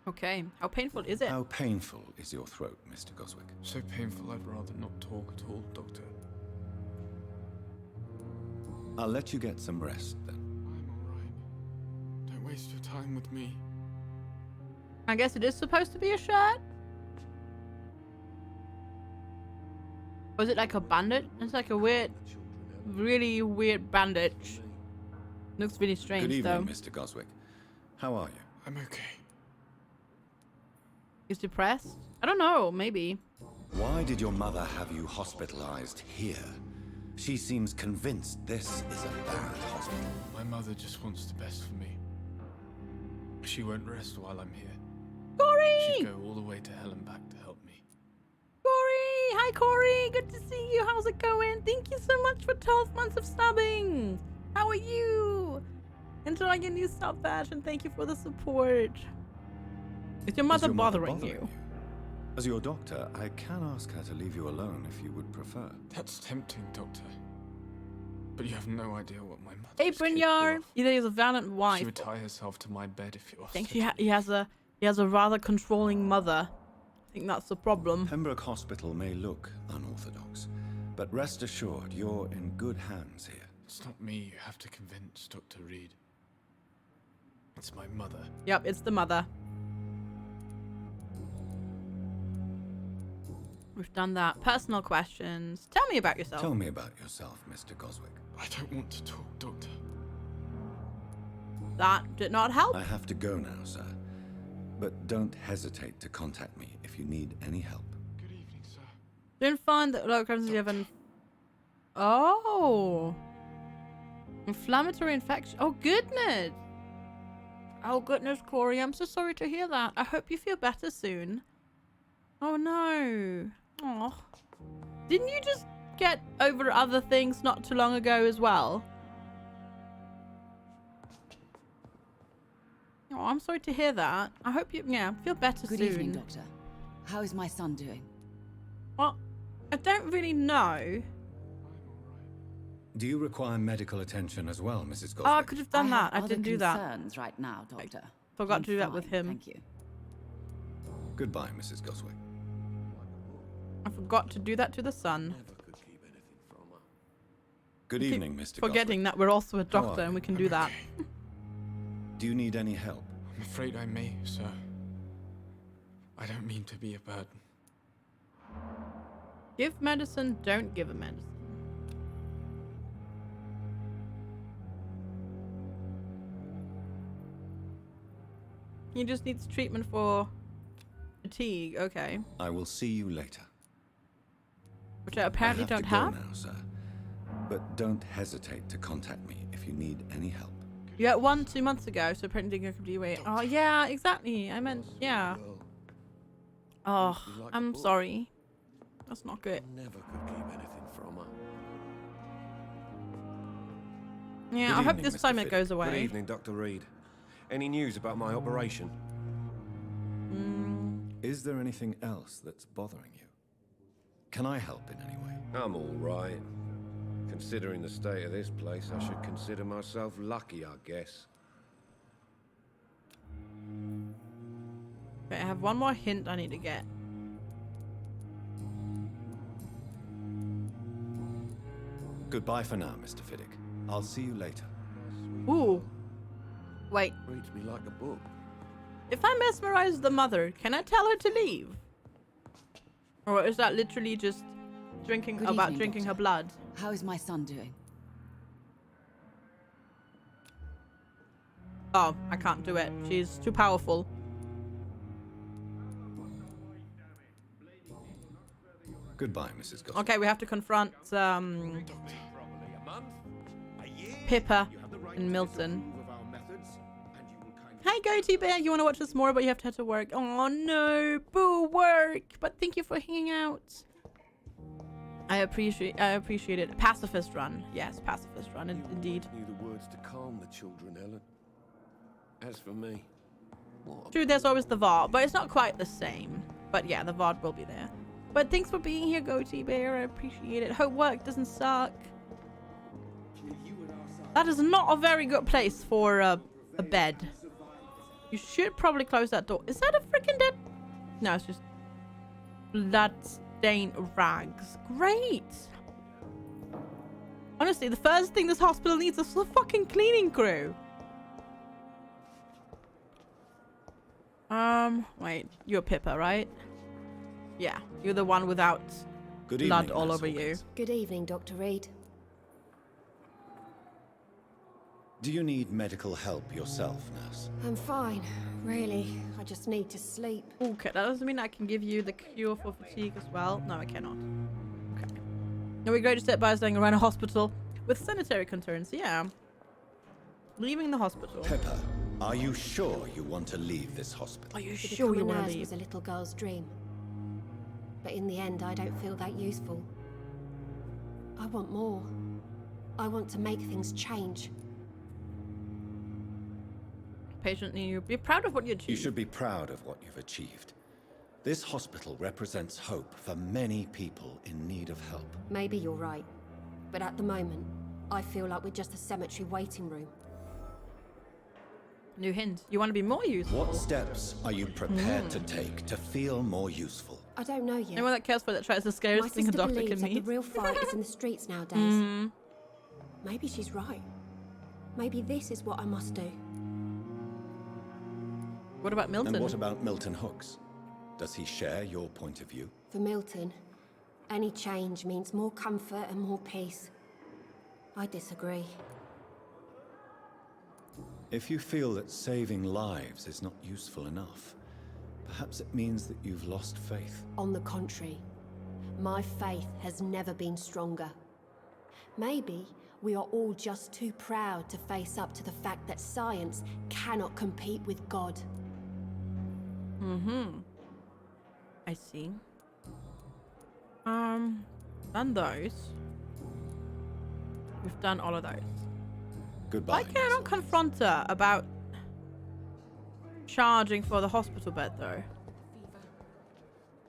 Okay. How painful is it? How painful is your throat, Mr. Goswick? So painful I'd rather not talk at all, Doctor. I'll let you get some rest then. I'm alright. Don't waste your time with me. I guess it is supposed to be a shirt? Or is it like a bandage? It's like a weird, really weird bandage. Looks really strange Good though. evening, Mr. Goswick. How are you? I'm okay. He's depressed? I don't know, maybe. Why did your mother have you hospitalized here? She seems convinced this is a bad hospital. My mother just wants the best for me. She won't rest while I'm here. She'd Corey! go all the way to hell and back to help me. Corey! Hi, Corey! Good to see you. How's it going? Thank you so much for 12 months of subbing. How are you? Enjoying your new sub badge, and thank you for the support. Is your mother, Is your mother bothering you? As your doctor, I can ask her to leave you alone if you would prefer. That's tempting, Doctor. But you have no idea what my Hey, This kid Brynjar. off. Either he has a valiant She wife. would tie herself to my bed if you I asked think her he, to. he has a rather controlling mother. I think that's the problem. Pembroke Hospital may look unorthodox, but rest assured you're in good hands here. It's not me you have to convince, Dr. Reid. It's my mother. Yep, it's the mother. We've done that. Personal questions. Tell me about yourself. Tell me about yourself, Mr. Goswick. I don't want to talk, Doctor. That did not help. I have to go now, sir. But don't hesitate to contact me if you need any help. Good evening, sir. Didn't find that low occurrences you have an... Oh. Inflammatory infection. Oh, goodness. Oh, goodness, Corey. I'm so sorry to hear that. I hope you feel better soon. Oh, no. Oh. Didn't you just get over other things not too long ago as well? Oh, I'm sorry to hear that. I hope you, feel better soon. Good evening, Doctor. How is my son doing? Well, I don't really know. Do you require medical attention as well, Mrs. Goswick? Oh, I could have done that. I have didn't other do that. concerns right now, Doctor. Forgot I'm to do that with fine, him. Thank you. Goodbye, Mrs. Goswick. I forgot to do that to the son. Good evening, Mr. Forgetting that we're also a How are doctor and you? we can do that. Goswick. Do you need any help? I'm afraid I may, sir. I don't mean to be a burden. Give medicine, don't give a medicine. He just needs treatment for fatigue, okay. I will see you later. Which I apparently don't I have. have to go now, sir. But don't hesitate to contact me if you need any help. You got one 2 months ago, so apparently didn't go from DUA. Oh, yeah, exactly. I meant, yeah. Oh, I'm sorry. That's not good. Never could keep anything from her. Yeah, Good I hope evening, this Mr. time it Fiddick. goes away. Good evening, Dr. Reid. Any news about my operation? Is there anything else that's bothering you? Can I help in any way? I'm all right. Considering the state of this place, I should consider myself lucky, I guess. Okay, I have one more hint I need to get. Goodbye for now, Mr. Fiddick. I'll see you later. Ooh. Wait, Reads me like a book. if I mesmerize the mother, can I tell her to leave? Or is that literally just drinking Good about evening, drinking her Doctor. blood? How is my son doing? Oh, I can't do it. She's too powerful. Goodbye, Mrs. Goswick. Okay, we have to confront Pippa and Milton. Hi, Goatee Bear. You want to watch this more, but you have to head to work. Oh no, boo work. But thank you for hanging out. I appreciate it. Pacifist run. Yes, pacifist run, indeed. Knew the words to calm the children, Ellen. As for me, what? True, there's always the VOD, but it's not quite the same. But yeah, the VOD will be there. But thanks for being here, Goatee Bear. I appreciate it. Hope work doesn't suck. That is not a very good place for a bed. You should probably close that door. Is that a freaking dead? No, it's just blood-stained rags. Great. Honestly, the first thing this hospital needs is a fucking cleaning crew. Wait. You're Pippa, right? Yeah, you're the one without Good blood evening, all Nurse over you. Hawkins. Good evening, Dr. Reid. Do you need medical help yourself, nurse? I'm fine, really. I just need to sleep. Okay, that doesn't mean I can give you the cure for fatigue as well. No, I cannot. Okay. Now we go to step by staying around a hospital with sanitary concerns. Yeah. Leaving the hospital. Pepper, are you sure you want to leave this hospital? Are you To sure become you a want to nurse leave? was a little girl's dream. But in the end, I don't feel that useful. I want more. I want to make things change. Patiently, you be proud of what you achieved. You should be proud of what you've achieved. This hospital represents hope for many people in need of help. Maybe you're right. But at the moment, I feel like we're just a cemetery waiting room. New hint. You want to be more useful. What steps are you prepared to take to feel more useful? I don't know yet. Anyone that cares for that tries the My scariest thing a sister doctor believes can that the meet. real fight is in the streets nowadays. Maybe she's right. Maybe this is what I must do. What about Milton? And what about Milton Hooks? Does he share your point of view? For Milton, any change means more comfort and more peace. I disagree. If you feel that saving lives is not useful enough, perhaps it means that you've lost faith. On the contrary, my faith has never been stronger. Maybe we are all just too proud to face up to the fact that science cannot compete with God. I see. Done those. We've done all of those. Goodbye. Why can I not confront her about charging for the hospital bed, though?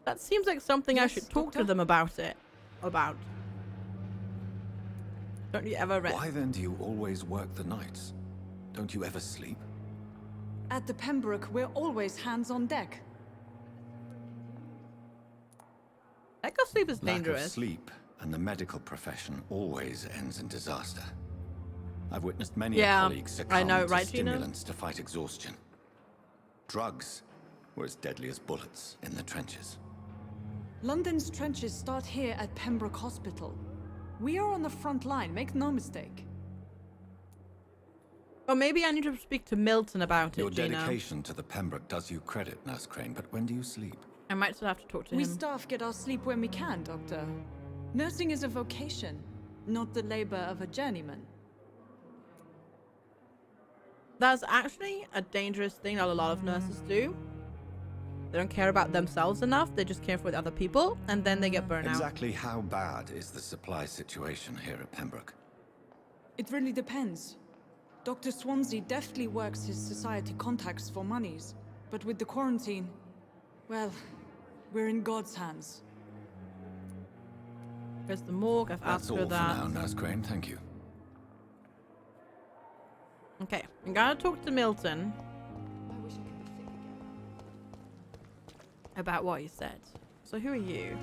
That seems like something I Yes, should talk to doctor? them about it. About. Don't you ever rest? Why then do you always work the nights? Don't you ever sleep? At the Pembroke, we're always hands on deck. Lack of sleep is Lack dangerous. of sleep and the medical profession always ends in disaster. I've witnessed many colleagues succumb know, to right, Gina? stimulants to fight exhaustion. Drugs were as deadly as bullets in the trenches. London's trenches start here at Pembroke Hospital. We are on the front line, make no mistake. Or maybe I need to speak to Milton about Your it, Gina. dedication to the Pembroke does you credit, Nurse Crane, but when do you sleep? I might still have to talk to We him. staff get our sleep when we can, Doctor. Nursing is a vocation, not the labor of a journeyman. That's actually a dangerous thing that a lot of nurses do. They don't care about themselves enough, they just care for the other people, and then they get burnt out. Exactly how bad is the supply situation here at Pembroke? It really depends. Dr. Swansea deftly works his society contacts for monies, but with the quarantine, well, we're in God's hands. Where's the morgue? I've That's asked all her for that. now, Nurse Crane, thank you. Okay, I'm gonna talk to Milton about what he said. So who are you?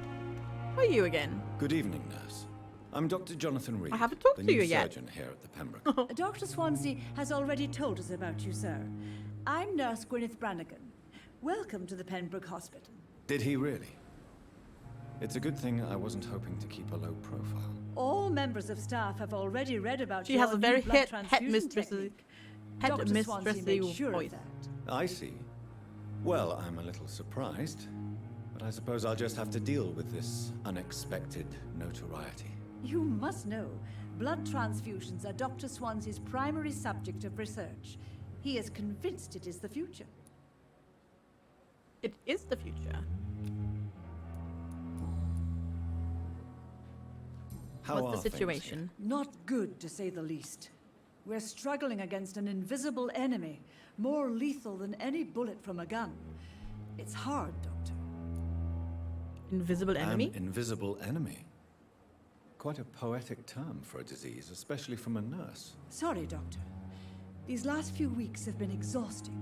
Who are you again? Good evening, Nurse. I'm Dr. Jonathan Reid, I haven't talked the to new you yet. surgeon here at the Pembroke. Dr. Swansea has already told us about you, sir. I'm Nurse Gwyneth Brannigan. Welcome to the Pembroke Hospital. Did he really? It's a good thing I wasn't hoping to keep a low profile. All members of staff have already read about She your has a new very blood head transfusion mistress technique. head Dr. Swansea made mistressy sure voice. of that. I see. Well, I'm a little surprised, but I suppose I'll just have to deal with this unexpected notoriety. You must know, blood transfusions are Dr. Swansea's primary subject of research. He is convinced it is the future. It is the future. How What's are the things situation? Not good, to say the least. We're struggling against an invisible enemy, more lethal than any bullet from a gun. It's hard, Doctor. Invisible here? enemy? An invisible enemy. Quite a poetic term for a disease, especially from a nurse. Sorry, Doctor. These last few weeks have been exhausting.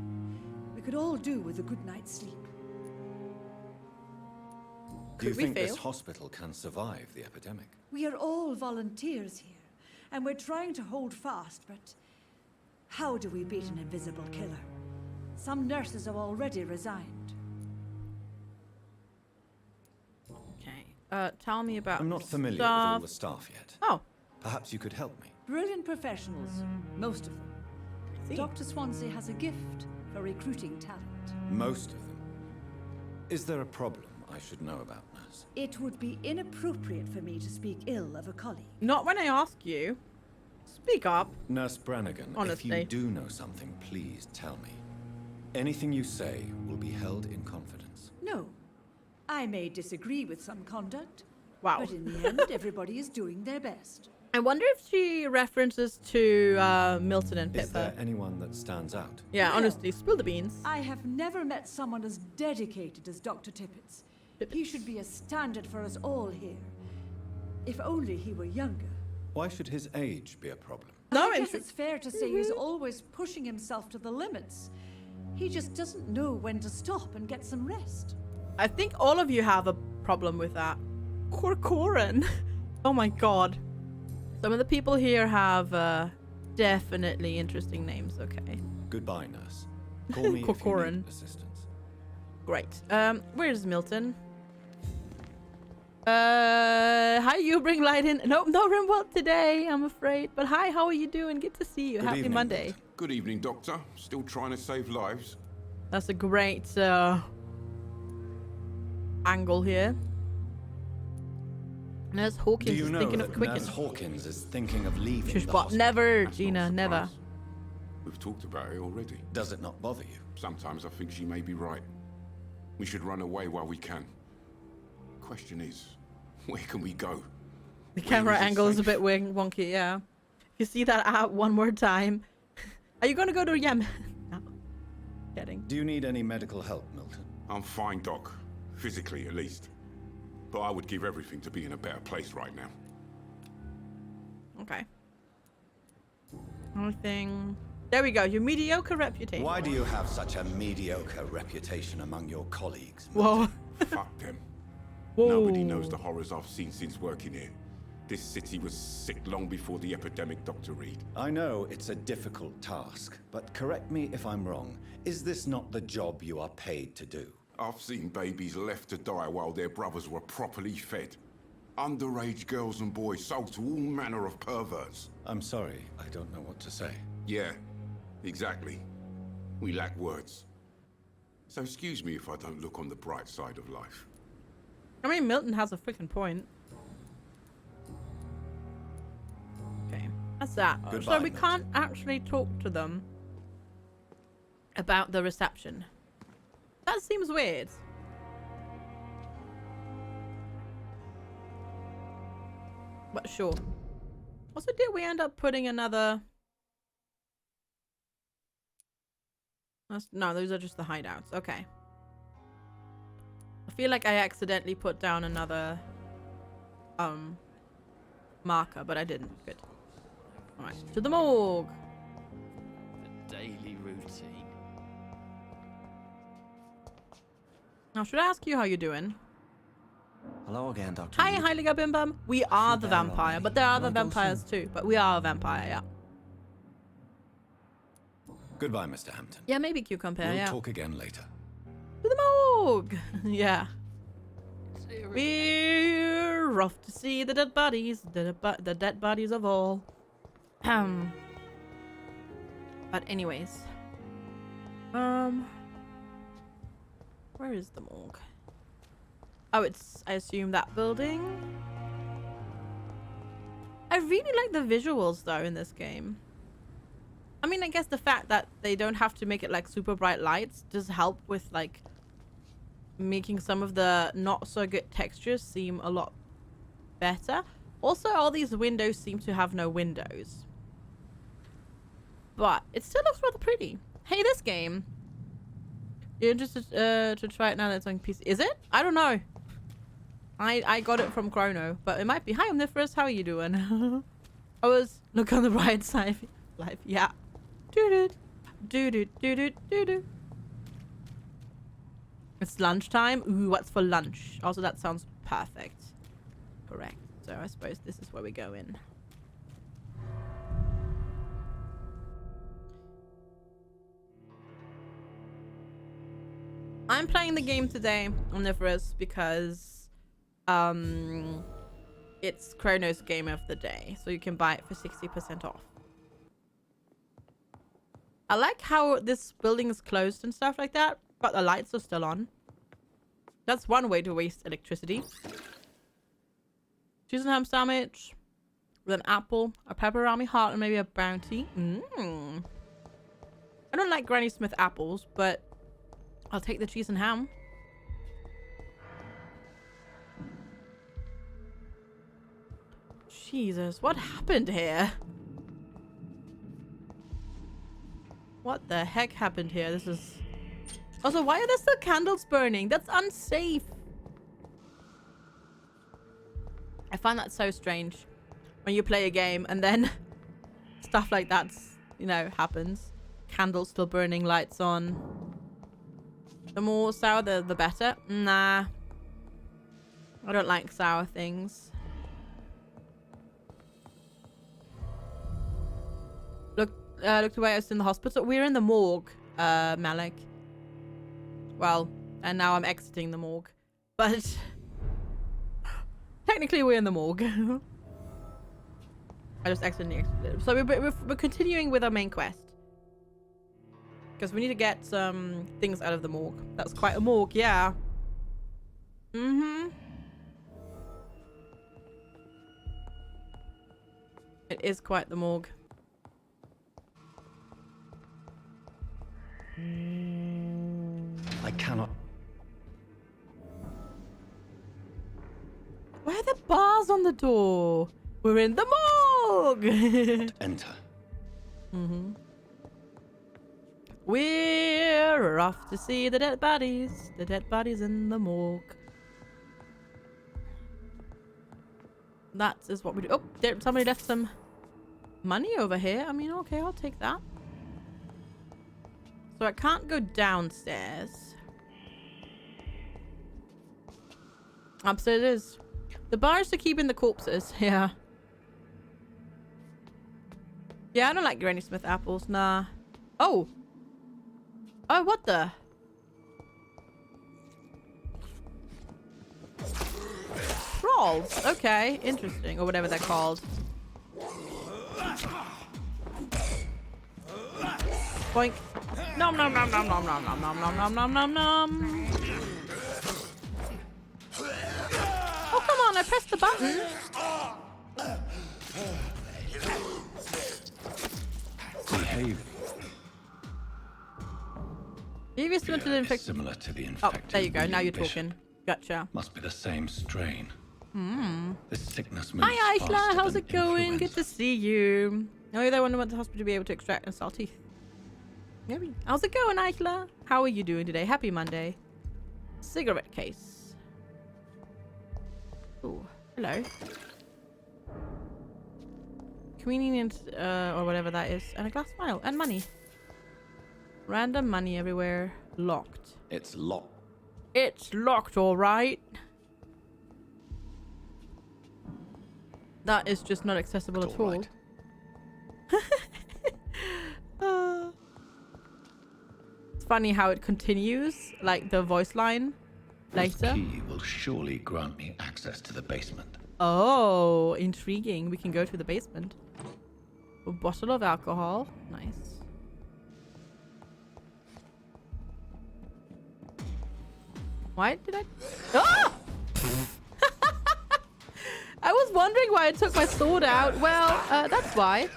We could all do with a good night's sleep. Do you Could we think this fail? hospital can survive the epidemic? We are all volunteers here, and we're trying to hold fast, but how do we beat an invisible killer? Some nurses have already resigned. Okay. Tell me about I'm not familiar with all the staff yet. Oh. Perhaps you could help me. Brilliant professionals, most of them. See. Dr. Swansea has a gift for recruiting talent. Most of them. Is there a problem I should know about, Nurse? It would be inappropriate for me to speak ill of a colleague. Not when I ask you. Speak up. Nurse Brannigan, Honestly. if you do know something, please tell me. Anything you say will be held in confidence. No. I may disagree with some conduct, Wow. but in the end, everybody is doing their best. I wonder if she references to Milton and Is there Pippa. anyone that stands out? Yeah, Well, honestly, spill the beans. I have never met someone as dedicated as Dr. Tippett. He should be a standard for us all here. If only he were younger. Why should his age be a problem? No, I guess it's fair to say he's always pushing himself to the limits. He just doesn't know when to stop and get some rest. I think all of you have a problem with that. Corcoran. Oh my god. Some of the people here have definitely interesting names. Okay. Goodbye, nurse. Call me if you Corcoran. need assistance. Great. Where's Milton? Hi, you bring light in. Nope, no Rimworld today, I'm afraid. But hi, how are you doing? Good to see you. Good Happy evening, Monday. Milton. Good evening, Doctor. Still trying to save lives? That's a great angle here. Nurse Hawkins Do you is know thinking of that quicking. Nurse Hawkins is thinking of leaving Shush, the but hospital? never, That's Gina, not a never. surprise. We've talked about it already. Does it not bother you? Sometimes I think she may be right. We should run away while we can. Question is, where can we go? The Where camera is it angle is a safe? bit wonky, yeah. You see that out one more time. Are you gonna go to Yemen? No. Kidding. Do you need any medical help, Milton? I'm fine, Doc. Physically, at least. But I would give everything to be in a better place right now. Okay. Anything. There we go. Your mediocre reputation. Why do you have such a mediocre reputation among your colleagues? Whoa. Fuck them. Whoa. Nobody knows the horrors I've seen since working here. This city was sick long before the epidemic, Dr. Reid. I know it's a difficult task, but correct me if I'm wrong. Is this not the job you are paid to do? I've seen babies left to die while their brothers were properly fed. Underage girls and boys sold to all manner of perverts. I'm sorry, I don't know what to say. Yeah, exactly. We lack words. So excuse me if I don't look on the bright side of life. I mean, Milton has a freaking point. Okay, that's that. Goodbye, So we Milton. can't actually talk to them about the reception. That seems weird. But sure. Also, did we end up putting another... No, those are just the hideouts. Okay. I feel like I accidentally put down another marker, but I didn't. Good. Alright, to the morgue. The daily routine. Now, should I ask you how you're doing? Hello again, Dr. Hi, Reid. Heiliger Bim Bum. We are the better vampire, already. but there are Can other I go vampires soon? too. But we are a vampire, yeah. Goodbye, Mr. Hampton. Yeah, maybe cucumber, We'll yeah. talk again later. To the morgue! Yeah. We're off to see the dead bodies. The dead bodies of all. But anyways. Where is the morgue? Oh, it's, I assume, that building? I really like the visuals, though, in this game. I mean, I guess the fact that they don't have to make it, like, super bright lights does help with, like, making some of the not so good textures seem a lot better. Also, all these windows seem to have no windows. But it still looks rather pretty. Hey, this game. You're interested to try it now that it's on PC? Is it? I don't know. I got it from Chrono, but it might be. Hi, Omniferous. How are you doing? I was look on the bright side of life. Yeah. Doo doo doo doo doo doo doo. It's lunchtime. Ooh, what's for lunch? Also, that sounds perfect. Correct. So I suppose this is where we go in. I'm playing the game today, Omniferous, because it's Chrono's game of the day, so you can buy it for 60% off. I like how this building is closed and stuff like that, but the lights are still on. That's one way to waste electricity. Cheese and ham sandwich with an apple, a pepperoni heart, and maybe a bounty. I don't like Granny Smith apples, but I'll take the cheese and ham. Jesus, what happened here? What the heck happened here? This is... Also, why are there still candles burning? That's unsafe. I find that so strange. when you play a game and then stuff like that's, you know, happens. Candles still burning, lights on. The more sour, the better. Nah. I don't like sour things. Looked away, I was in the hospital. We're in the morgue, Malik. Well, and now I'm exiting the morgue. But technically we're in the morgue. I just accidentally exited. So we're continuing with our main quest. Because we need to get some things out of the morgue. That's quite a morgue, yeah. Mm-hmm. It is quite the morgue. I cannot. Where are the bars on the door? We're in the morgue! Enter. Mm-hmm. We're off to see the dead bodies. The dead bodies in the morgue. That is what we do. Oh, there, somebody left some money over here. I mean, okay, I'll take that. So I can't go downstairs. Upstairs it is. The bar is to keep in the corpses. Yeah. Yeah, I don't like Granny Smith apples. Nah. Oh. Oh, what the? Trolls. Okay, interesting. Or whatever they're called. Boink. Nom nom nom nom nom nom nom nom nom nom nom nom nom. Oh, come on, I pressed the button. Behave. Maybe similar to the infected. Similar to the Oh, infected. there you go. Now you're Bishop. talking. Gotcha. Must be the same strain. Hmm. This sickness moves Hi, Aisla. faster How's than it going? influenza. Good to see you. Oh, you're the one who went to the hospital to be able to extract and sell teeth. Maybe. How's it going, Aisla? How are you doing today? Happy Monday. Cigarette case. Oh, hello. Convenient, or whatever that is. And a glass vial. And money. Random money everywhere. Locked. It's locked. It's locked, alright. That is just not accessible at all. Right. It's funny how it continues, like the voice line later. This key will surely grant me access to the basement. Oh, intriguing. We can go to the basement. A bottle of alcohol. Nice. Why did I... Ah! I was wondering why I took my sword out. Well, that's why.